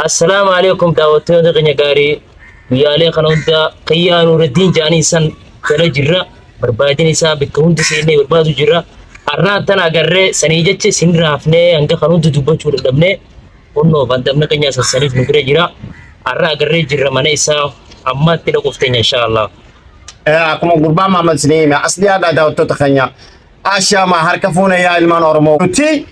السلام عليكم دعوتين دقنيا قاري ويالي قنودا قيان وردين جاني سن كلا جرا بربادين سا بكون تسيني بربادو جرا أرنا تنا قرر سنيجة سنرافني أنك قنود دوبا شور دمني ونو بندمنا كنيا سنيف نقرأ جرا أرنا قرر جرا منا إسا أما تلو قفتين إن شاء الله. أكما قربان محمد سليم أصلي هذا دعوتو تخنيا أشياء ما هركفونا يا إلمان أرمو تي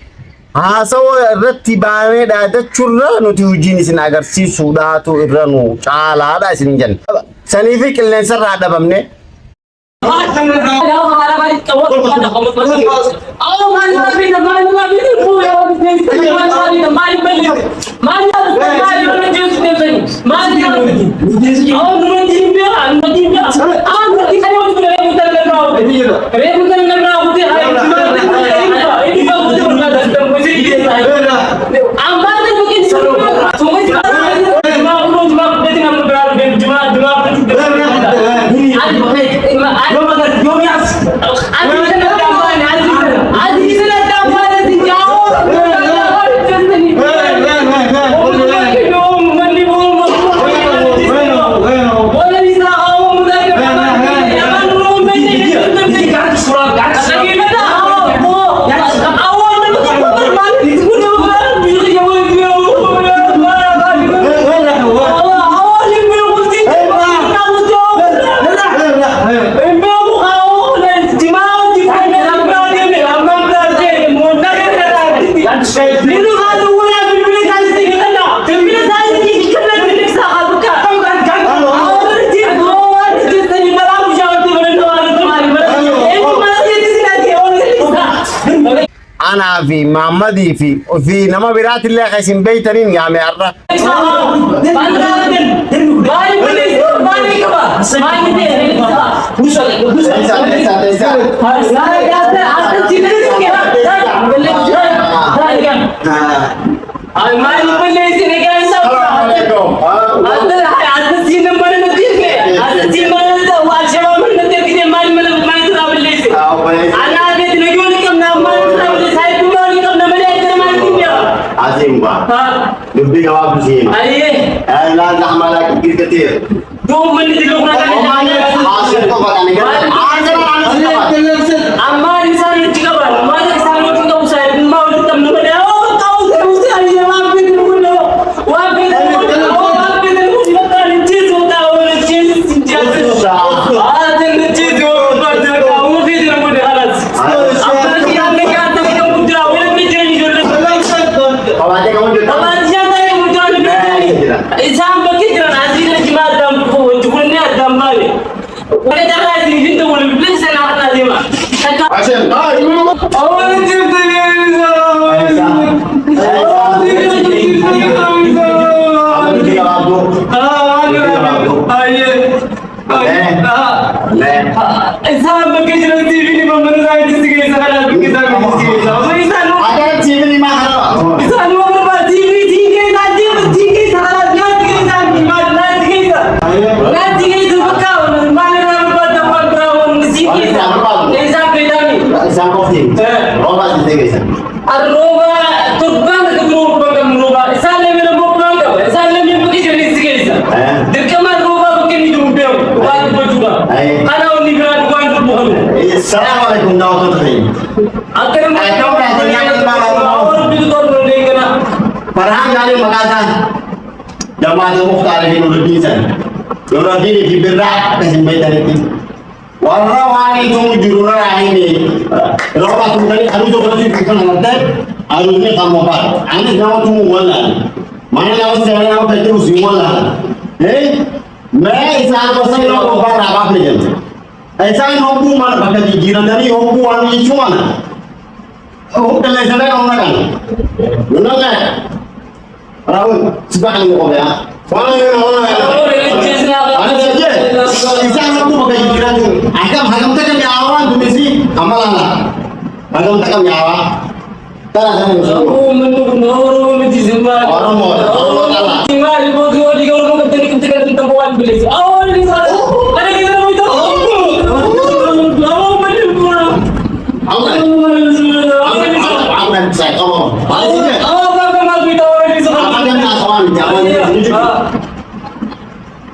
Haasawaa irratti baanee dhaadachurraa nuti hojiin isin agarsiisuudhaatu irra nu caalaadha isin jenna. Sanii fi qilleensarraa dhabamne. أنا في محمدي في نما برات الله خيسين بيترين يا ميرة. lebih jawab sih. Aye. Lah amal كثير. دوم من دلوقنا hasil kok katanya kan. Amal insan juga bang. Amal insan juga usai mau ditem nama oh tahu saya mesti ada yang wapit dulu. Wapit betul cheese होता है cheese sinjat. Ada cheese betul kamu tidak boleh halas. Apa sih yang kata kamu muda orang macam ni jual. Awalnya kamu jual. Isam begitu nanti lagi madam pun jualnya adam balik. Boleh jangan sini tu boleh beli sana nanti mah. Asyik. Awal cerita ni. Isam begitu nanti ini memang saya di sini sana kita di sini. Ada TV ni mahal. Isam Arroba turban ke turban ke arroba. Islam ni nak bukan apa? Islam ni pergi jadi sikit. Dekat arroba bukan itu bel. Bukan juga. Kalau ni berat bukan itu bukan. Assalamualaikum warahmatullahi wabarakatuh. Farhan kali Makassar. Jamaah Mukhtar di Nuruddin. Nuruddin di Berak kasih bayar itu. Warrawani itu juruna ini. Rawa tu tadi harus tu berarti bukan nanti harus ni kamu apa? Anda jangan tu mualan. Mana yang saya yang betul mualan. मैं इंसान को सही लोगों को बाहर आवाज़ ले जाते ऐसा ही होंगे मार बकरी गिरा नहीं होंगे वाली चुमा ना हो कल ऐसा नहीं होना kan benar kan Raul sudah kan mau ya soalnya ada saja insan itu bकरी गिरा tu agam hagam tak kan nyawa tu mesti amalan lah hagam tak kan nyawa tak ada Oh, menurut orang mesti semua. orang mau lah Tinggal di bawah di orang ketika tempat beli. Awal ni ada kita mau itu. Lama beli pun. Awal saya kamu. Awal kan mau kita orang di sana. Awal kan kawan jawab.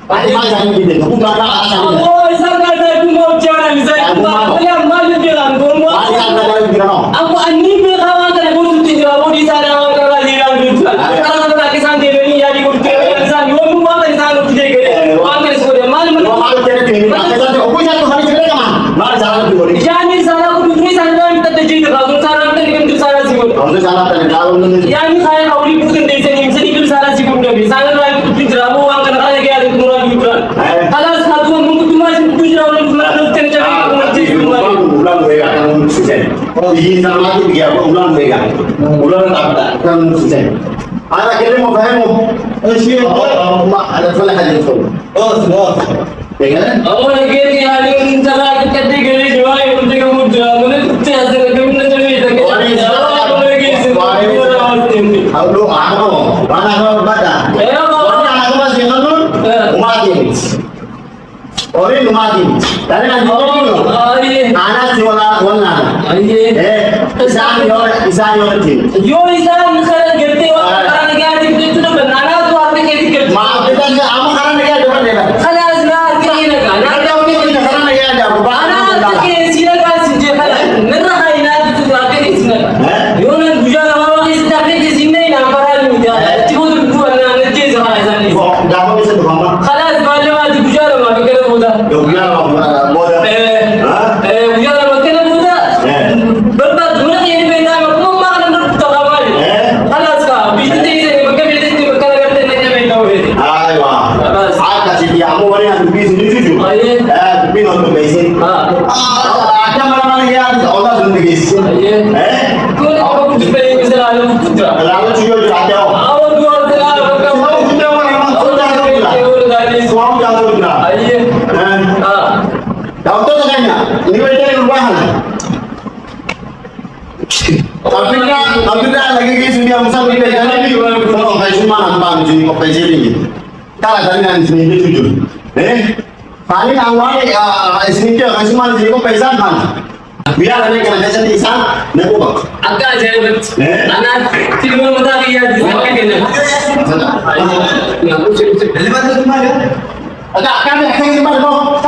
Pasti malah jangan gitu. Kamu belakang atas ini. Oh, isang kata aku mau jalan, saya kaya malu bilang, Pasti akan ada yang bilang, aku ani kawan kan aku tuh tidak di sana orang lagi yang dulu. Sekarang kita kisah dia ini jadi kurang kisah dua rumah kan sana tidak gede. Orang kan sudah malu kalau malu jadi gini, maka jadi aku satu hari jelek kan? Malah jangan lebih boleh. jadi sana aku tuh sana kita jadi kalau sana kita kan sana sih. Kalau sana tadi kalau nanti. Yani saya kau ini bukan di sini, sini kan sana sih pun dari sana lagi tuh tidak mau orang kan ada kayak ada kurang juga. Kalau satu orang mungkin cuma sih tuh tidak orang kurang ada cewek kurang cewek. Ulang mereka kan susah. Bikin sama lagi dia ulang mereka. Ulang apa? Kan susah. Anak kita mau faham mau. Mak ada salah aja tu. Oh semua. Ya kan? Aku lagi ni hari ini cara kita gede jual yang penting kamu jual. Mana tu cahaya kamu nak cari tak? Aku lagi semua. Halo, aku. Mana kau baca? Orang anak aku masih nonton. Umatin. Orang umatin. Tadi kan kau ni. Anak siapa orang? Isan tim. Yo isan sekarang gede orang lagi ada itu tu benar tu apa yang kita. Mak kita ni amak karena dia ada mana? Kalau senar kini nak. Ada orang ni karena dia ada. Anak kini sila kan sini kalau merah hari nanti tu apa yang sini. Yo nak bujar orang ini setiap hari sini nak paral ni. Tiba tu buat nak nanti zaman ini. Dapat bisa tu mama. Kalau malam ada bujar orang kita muda. Dia bodoh. Bujar orang kita muda. Berbat dunia ini benda macam mana nak terkawal. Kalau sekarang bisnis ini macam bisnis ini macam apa yang nak benda ini. Aywa. Kasih dia amu orang yang bisnis ni cucu. Tapi nonton bisnis. Ada mana-mana yang Allah sudah bisnis. Kau ni apa pun sebeli misalnya putra. Lalu cucu ada. Awak dua selalu Semua sudah orang sudah ada. Semua sudah ada. Tahu tu katanya. Ini macam perubahan. Tapi dah lagi kes dia musal kita jadi ni kalau kai cuma nampak jadi kau pejeli ni. Kalau tadi nanti sini jujur. Paling awal sini ke kai cuma jadi kau pesan kan. Biar ada kena jadi isan, nak buat. agak ajaib. Anak film mata dia di sana kena. Aku cakap. Agak kan yang mana kau?